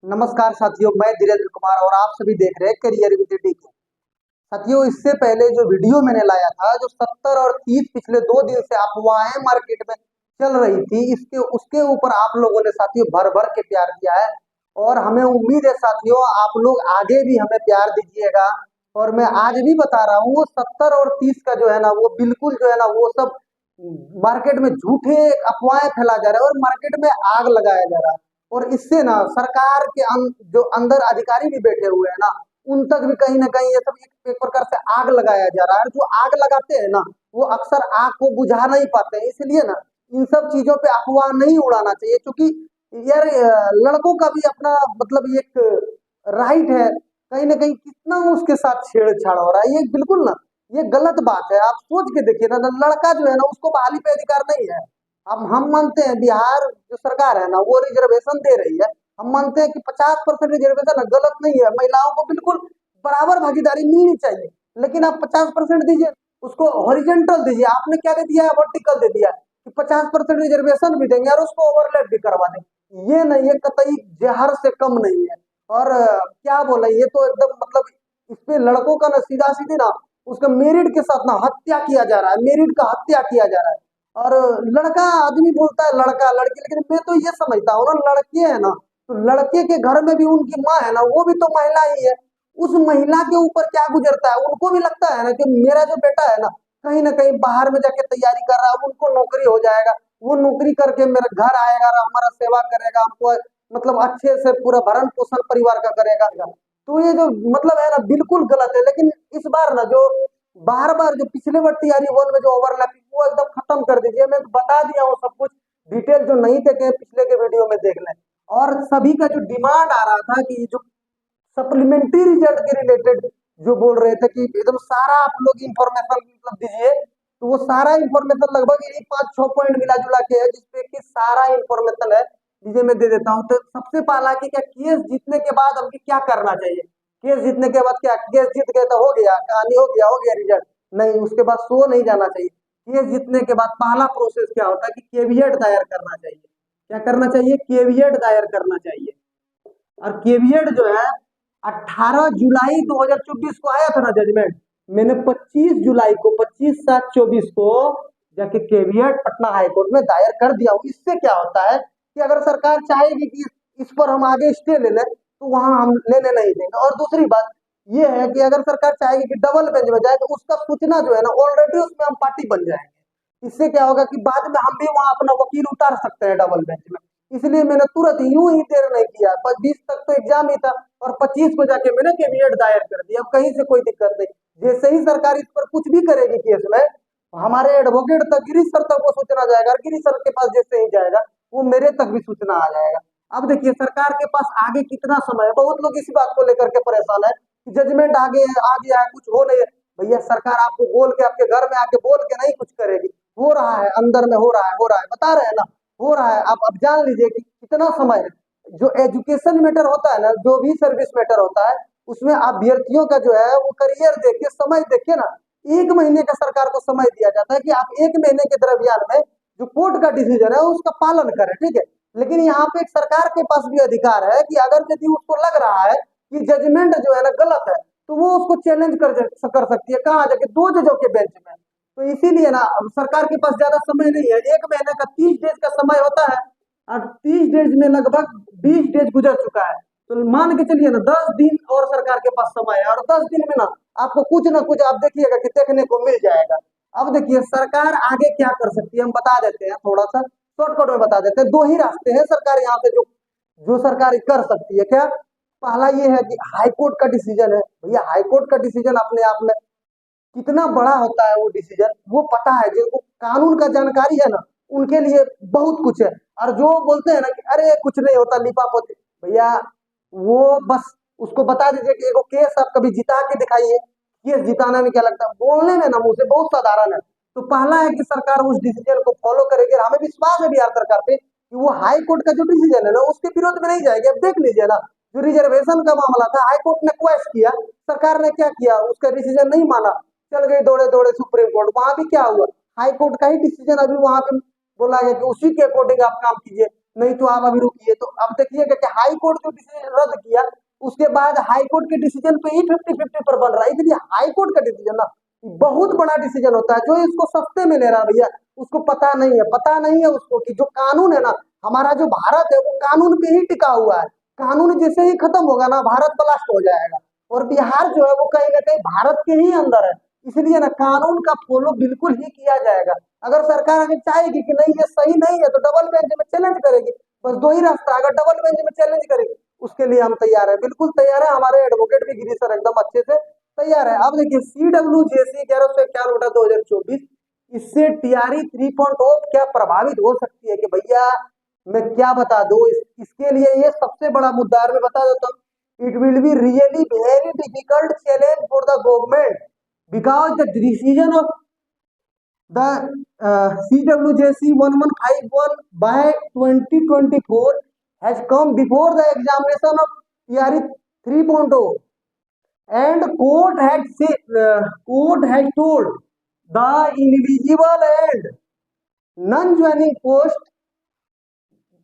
नमस्कार साथियों, मैं धीरेन्द्र कुमार और आप सभी देख रहे हैं करियर विद डी के। साथियों, इससे पहले जो वीडियो मैंने लाया था, जो 70 और 30 पिछले 2 दिन से अफवाहें मार्केट में चल रही थी, इसके उसके ऊपर आप लोगों ने साथियों भर भर के प्यार दिया है। और हमें उम्मीद है साथियों, आप लोग आगे भी हमें प्यार दीजिएगा। और मैं आज भी बता रहा हूँ, वो 70 और 30 का जो है ना, वो बिल्कुल जो है ना, वो सब मार्केट में झूठे अफवाहें फैला जा रहा है और मार्केट में आग लगाया जा रहा है। और इससे ना सरकार के जो अंदर अधिकारी भी बैठे हुए हैं ना, उन तक भी कहीं ना कहीं ये सब एक प्रकार से आग लगाया जा रहा है। जो आग लगाते हैं ना, वो अक्सर आग को बुझा नहीं पाते हैं। इसलिए ना इन सब चीजों पे अफवाह नहीं उड़ाना चाहिए, क्योंकि यार लड़कों का भी अपना मतलब एक राइट है। कहीं ना कहीं कितना उसके साथ छेड़छाड़ हो रहा है, ये बिल्कुल ना, ये गलत बात है। आप सोच के देखिए ना, लड़का जो है ना, उसको बहाली पे अधिकार नहीं है। अब हम मानते हैं बिहार जो सरकार है ना, वो रिजर्वेशन दे रही है। हम मानते हैं कि 50% रिजर्वेशन गलत नहीं है, महिलाओं को बिल्कुल बराबर भागीदारी मिलनी चाहिए। लेकिन आप 50% दीजिए, उसको हॉरिजेंटल दीजिए। आपने क्या दे दिया है, वर्टिकल दे दिया कि 50% रिजर्वेशन भी देंगे और उसको ओवरलैप भी करवा देंगे। ये नहीं, ये कतई जहर से कम नहीं है। और क्या बोले, ये तो एकदम मतलब इस पे लड़कों का ना सीधा सीधी ना उसका मेरिट के साथ ना हत्या किया जा रहा है, मेरिट का हत्या किया जा रहा है। और लड़का आदमी बोलता है लड़का लड़की, लेकिन मैं तो ये समझता हूँ ना, लड़के है ना, तो लड़के के घर में भी उनकी माँ है ना, वो भी तो महिला ही है। उस महिला के ऊपर क्या गुजरता है, उनको भी लगता है ना कि मेरा जो बेटा है ना कहीं बाहर में जाके तैयारी कर रहा है, उनको नौकरी हो जाएगा, वो नौकरी करके मेरे घर आएगा, हमारा सेवा करेगा, हमको मतलब अच्छे से पूरा भरण पोषण परिवार का करेगा। तो ये जो मतलब है ना, बिल्कुल गलत है। लेकिन इस बार ना जो बार बार जो पिछले बार टीआरई वन में जो ओवरलैपिंग, वो एकदम खत्म कर दीजिए। मैं बता दिया हूँ सब कुछ डिटेल, जो नहीं देखे हैं पिछले के वीडियो में देख लें। और सभी का जो डिमांड आ रहा था कि जो सप्लीमेंट्री रिजल्ट के रिलेटेड जो बोल रहे थे कि एकदम सारा आप लोग इंफॉर्मेशन मतलब दीजिए, तो वो सारा इंफॉर्मेशन लगभग यही 5-6 पॉइंट मिला जुला के है, जिसपे कि सारा इंफॉर्मेशन है। दीजिए, मैं दे देता हूँ। तो सबसे पहला कि क्या केस जीतने के बाद हमको क्या करना चाहिए। केस जीतने के बाद क्या, केस जीत गए तो हो गया, कहानी हो गया रिजल्ट? नहीं, उसके बाद सो नहीं जाना चाहिए। केस जीतने के बाद पहला प्रोसेस क्या होता है कि केविएट दायर करना चाहिए। क्या करना चाहिए? केविएट दायर करना चाहिए। और केविएट जो है 18 जुलाई 2024 को आया था ना जजमेंट। मैंने 25 जुलाई को 25/7/24 को जाके केविएट पटना हाईकोर्ट में दायर कर दिया हूँ। इससे क्या होता है कि अगर सरकार चाहेगी कि इस पर हम आगे स्टे ले लें, तो वहां हम लेने नहीं देंगे। और दूसरी बात ये है कि अगर सरकार चाहेगी कि डबल बेंच में जाए, तो उसका सूचना जो है ना, ऑलरेडी उसमें हम पार्टी बन जाएंगे। इससे क्या होगा कि बाद में हम भी वहां अपना वकील उतार सकते हैं डबल बेंच में। इसलिए मैंने तुरंत यूं ही देर नहीं किया, 20 तक तो एग्जाम ही था, और 25 को जाके मैंने कैबिनेट दायर कर दिया। अब कहीं से कोई दिक्कत नहीं। जैसे ही सरकार इस पर कुछ भी करेगी केस में, हमारे एडवोकेट तक, गिरीश सर तक वो सूचना जाएगा, और गिरीश सर के पास जैसे ही जाएगा, वो मेरे तक भी सूचना आ जाएगा। अब देखिए सरकार के पास आगे कितना समय है। बहुत लोग इसी बात को लेकर के परेशान है कि जजमेंट आगे आ गया है, कुछ हो नहीं है। भैया, सरकार आपको बोल के, आपके घर में आके बोल के नहीं कुछ करेगी। हो रहा है, अंदर में हो रहा है, बता रहे हैं ना, हो रहा है। आप अब जान लीजिए कि कितना समय है। जो एजुकेशन मैटर होता है ना, जो भी सर्विस मैटर होता है, उसमें अभ्यर्थियों का जो है वो करियर देखिए, समय देखिए ना। 1 महीने का सरकार को समय दिया जाता है कि आप 1 महीने के दरमियान में जो कोर्ट का डिसीजन है उसका पालन करें, ठीक है। लेकिन यहाँ पे एक सरकार के पास भी अधिकार है कि अगर यदि उसको लग रहा है कि जजमेंट जो है ना गलत है, तो वो उसको चैलेंज कर सकती है। कहाँ जाके? 2 जजों के बेंच में। तो इसीलिए ना अब सरकार के पास ज्यादा समय नहीं है। 1 महीने का 30 डेज का समय होता है, और 30 डेज में लगभग 20 डेज गुजर चुका है। तो मान के चलिए ना, 10 दिन और सरकार के पास समय है, और 10 दिन में ना आपको कुछ ना कुछ आप देखिएगा कि देखने को मिल जाएगा। अब देखिए सरकार आगे क्या कर सकती है, हम बता देते हैं, थोड़ा सा शॉर्टकट में बता देते हैं। 2 ही रास्ते हैं सरकार यहाँ पे जो जो सरकार कर सकती है। क्या? पहला ये है कि हाईकोर्ट का डिसीजन है। भैया, हाईकोर्ट का डिसीजन अपने आप में कितना बड़ा होता है वो डिसीजन, वो पता है। जिनको कानून का जानकारी है ना, उनके लिए बहुत कुछ है। और जो बोलते हैं ना कि अरे कुछ नहीं होता, लिपा पोती, भैया वो बस उसको बता दीजिए कि एगो केस आप कभी जिता के दिखाइए। केस जिताने में क्या लगता है? बोलने में ना मुंह से बहुत साधारण है। तो पहला है कि सरकार उस डिसीजन को फॉलो करेगी, और हमें विश्वास है बिहार सरकार पे कि वो हाई कोर्ट का जो डिसीजन है ना, उसके विरोध में नहीं जाएगी। अब देख लीजिए ना, जो रिजर्वेशन का मामला था, हाई कोर्ट ने क्वेश्चन किया, सरकार ने क्या किया, उसका डिसीजन नहीं माना, चल गई दौड़े दौड़े सुप्रीम कोर्ट। वहां भी क्या हुआ? हाई कोर्ट का ही डिसीजन अभी वहां पे बोला गया कि उसी के अकॉर्डिंग आप काम कीजिए। नहीं तो आप अभी रुकिए। तो अब देखिएगा कि हाई कोर्ट जो डिसीजन रद्द किया, उसके बाद हाई कोर्ट के डिसीजन पे ही 50-50 पर बन रहा है। इसलिए हाई कोर्ट का डिसीजन ना बहुत बड़ा डिसीजन होता है। जो इसको सस्ते में ले रहा है भैया, उसको पता नहीं है, पता नहीं है उसको कि जो कानून है ना, हमारा जो भारत है वो कानून पे ही टिका हुआ है। कानून जैसे ही खत्म होगा ना, भारत ब्लास्ट हो जाएगा। और बिहार जो है वो कहीं ना कहीं भारत के ही अंदर है। इसलिए ना कानून का फॉलो बिल्कुल ही किया जाएगा। अगर सरकार अगर चाहेगी कि नहीं ये सही नहीं है, तो डबल बेंच में चैलेंज करेगी। बस दो ही रास्ता, अगर डबल बेंच में चैलेंज करेगी, उसके लिए हम तैयार है, बिल्कुल तैयार है। हमारे एडवोकेट भी गिरी सर एकदम अच्छे से तैयार है। अब देखिए CWJC 1191/2024, इससे टीआरई 3.0 क्या प्रभावित हो सकती है कि भैया मैं क्या बता दूं। इसके लिए ये सबसे बड़ा मुद्दा है, मैं बता देता हूँ। It will be really very difficult challenge for the government because the decision of the CWJC 1151 by 2024 has come before the examination of TRE 3.0, and court has told the ineligible and non-joining post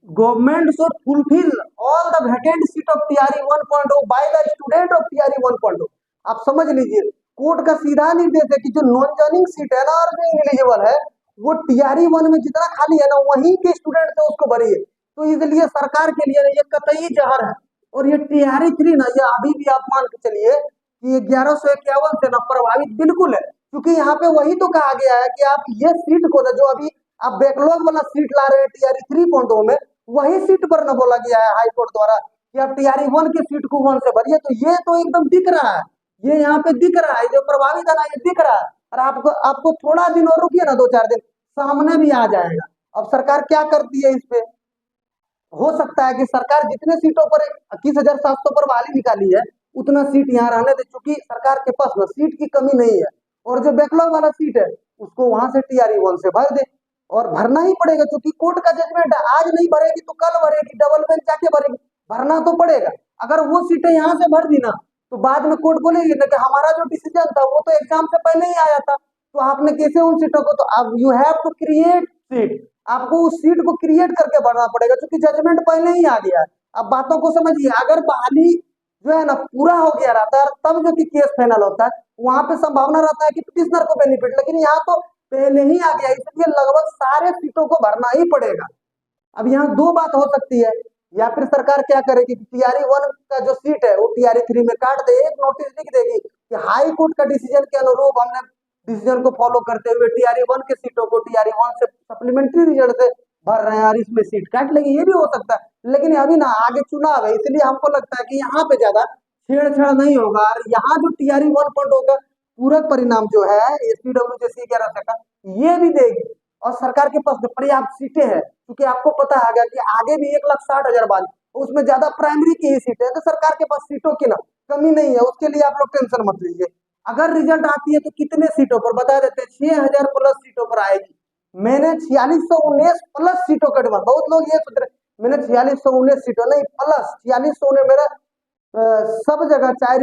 government should fulfill all the vacant seat of TRE 1.0 by the student of TRE 1.0। आप समझ लीजिए, court का सीधा निर्देश है कि जो non joining seat है ना और जो इनएलिजिबल है, वो TRE 1 में जितना खाली है ना, वहीं के स्टूडेंट से उसको भरिए। तो इसलिए सरकार के लिए ये कतई जहर है। और ये TRE 3 ना, ये अभी भी आप मान के चलिए कि 1151 से ना प्रभावित बिल्कुल है। क्योंकि यहाँ पे वही तो कहा गया है कि आप ये सीट को ना, जो अभी आप बैकलॉग वाला सीट ला रहे हैं TRE 3.0 में, वही सीट पर न बोला गया है हाई कोर्ट द्वारा कि आप TRE 1 की सीट को 1 से भरिए। तो ये तो एकदम दिख रहा है, ये यहाँ पे दिख रहा है, जो प्रभावित है ना, ये दिख रहा है। और आपको आपको थोड़ा दिन और रुकिए ना, 2-4 दिन, सामने भी आ जाएगा। अब सरकार क्या करती है इस पे, हो सकता है कि सरकार जितने सीटों पर 21,700 पर बहाली निकाली है, उतना सीट यहाँ रहने दे, चूंकि सरकार के पास ना सीट की कमी नहीं है। और जो बैकलॉग वाला सीट है उसको वहां से TRE 1 से भर दे। और भरना ही पड़ेगा, क्योंकि कोर्ट का जजमेंट है, आज नहीं भरेगी तो कल भरेगी, डबल बेंच जाके भरेगी, भरना तो पड़ेगा। अगर वो सीटें यहाँ से भर दी ना, तो बाद में कोर्ट बोलेगी ना कि हमारा जो डिसीजन था वो तो एग्जाम से पहले ही आया था, तो आपने कैसे उन सीटों को, तो अब you have to create seat, आपको उस सीट को क्रिएट करके भरना पड़ेगा, क्योंकि जजमेंट पहले ही आ गया है। अब बातों को समझिए, अगर बहाली जो है ना पूरा हो गया रहता है, तब जो कि केस फाइनल होता है, वहां पे संभावना रहता है कि पिटिशनर को बेनिफिट, लेकिन यहाँ तो पहले ही आ गया, इसलिए लगभग सारे सीटों को भरना ही पड़ेगा। अब यहाँ दो बात हो सकती है, या फिर सरकार क्या करेगी कि TRE 1 का जो सीट है वो TRE 3 में काट दे, एक नोटिस लिख देगी कि हाई कोर्ट का डिसीजन के अनुरूप हमने डिसीजन को फॉलो करते हुए TRE 1 के सीटों को TRE 1 से सप्लीमेंट्री रिजल्ट से भर रहे हैं, और इसमें सीट काट लेगी, ये भी हो सकता है। लेकिन अभी ना आगे चुनाव है, इसलिए हमको लगता है कि यहाँ पे ज्यादा छेड़छाड़ नहीं होगा। और यहाँ जो TRE 1.0 का पूरक परिणाम जो है CWJC 11 का, ये भी देगी। और सरकार के पास पर्याप्त सीटें हैं, क्योंकि आपको पता है कि आगे भी 1,60,000 वाली, उसमें ज्यादा प्राइमरी की ही सीटें हैं, तो सरकार के पास सीटों की ना कमी नहीं है। उसके लिए आप लोग टेंशन मत लीजिए। अगर रिजल्ट आती है तो कितने सीटों पर बता देते हैं, 6,000 प्लस सीटों पर आएगी। मैंने 4619 प्लस सीटों का डिमांड, बहुत लोग ये सोच रहे मैंने 4619 सीटों नहीं, प्लस 4619 मेरा सब जगह, चाहे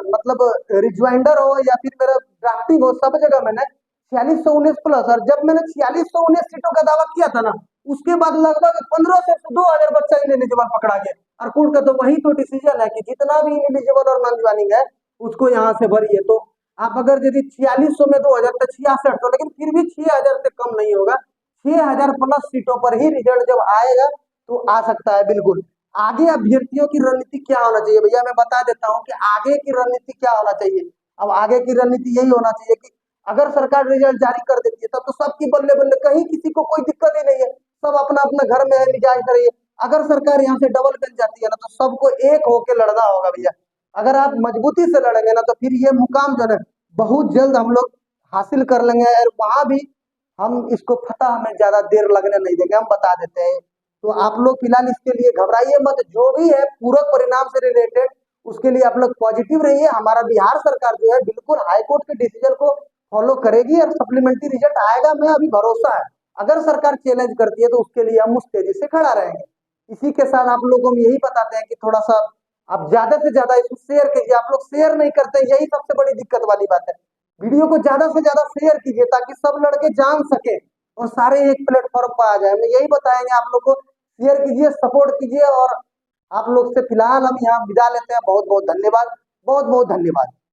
मतलब रिज्वाइंडर हो या फिर मेरा ड्राफ्टिंग हो, सब जगह मैंने 4619 प्लस। और जब मैंने 4619 सीटों का दावा किया था ना, उसके बाद लगभग 15 से 2,000 बच्चा इनएलिजिबल पकड़ा गया। और कोर्ट का तो वही तो डिसीजन है कि जितना भी इनएलिजिबल और नॉन ज्वाइनिंग है उसको यहाँ से भरिए। तो आप अगर यदि 4600 में 2,000 तो 66 तो, लेकिन फिर भी 6,000 से कम नहीं होगा। 6,000 प्लस सीटों पर ही रिजल्ट जब आएगा तो आ सकता है बिल्कुल। आगे अभ्यर्थियों की रणनीति क्या होना चाहिए भैया, मैं बता देता हूँ कि आगे की रणनीति क्या होना चाहिए। अब आगे की रणनीति यही होना चाहिए कि अगर सरकार रिजल्ट जारी कर देती है तब तो सबकी बल्ले बल्ले, कहीं किसी को कोई दिक्कत ही नहीं है, सब अपना अपना घर में है, मिजाज करिए। अगर सरकार यहाँ से डबल बेंच जाती है ना, तो सबको एक होके लड़ना होगा भैया। अगर आप मजबूती से लड़ेंगे ना, तो फिर ये मुकाम जो है बहुत जल्द हम लोग हासिल कर लेंगे। और वहां भी हम इसको फतह में ज्यादा देर लगने नहीं देंगे, हम बता देते हैं। तो आप लोग फिलहाल इसके लिए घबराइए मत, जो भी है पूरक परिणाम से रिलेटेड उसके लिए आप लोग पॉजिटिव रहिए। हमारा बिहार सरकार जो है बिल्कुल हाईकोर्ट के डिसीजन को फॉलो करेगी और सप्लीमेंट्री रिजल्ट आएगा, मैं अभी भरोसा है। अगर सरकार चैलेंज करती है तो उसके लिए हम मुस्तैदी से खड़ा रहेंगे। इसी के साथ आप लोगों को हम यही बताते हैं कि थोड़ा सा आप ज्यादा से ज्यादा इसको शेयर कीजिए। आप लोग शेयर नहीं करते, यही सबसे बड़ी दिक्कत वाली बात है। वीडियो को ज्यादा से ज्यादा शेयर कीजिए ताकि सब लड़के जान सके और सारे एक प्लेटफॉर्म पर आ जाए। मैं यही बताएंगे आप लोग को, शेयर कीजिए, सपोर्ट कीजिए। और आप लोग से फिलहाल हम यहाँ विदा लेते हैं। बहुत बहुत धन्यवाद, बहुत बहुत धन्यवाद।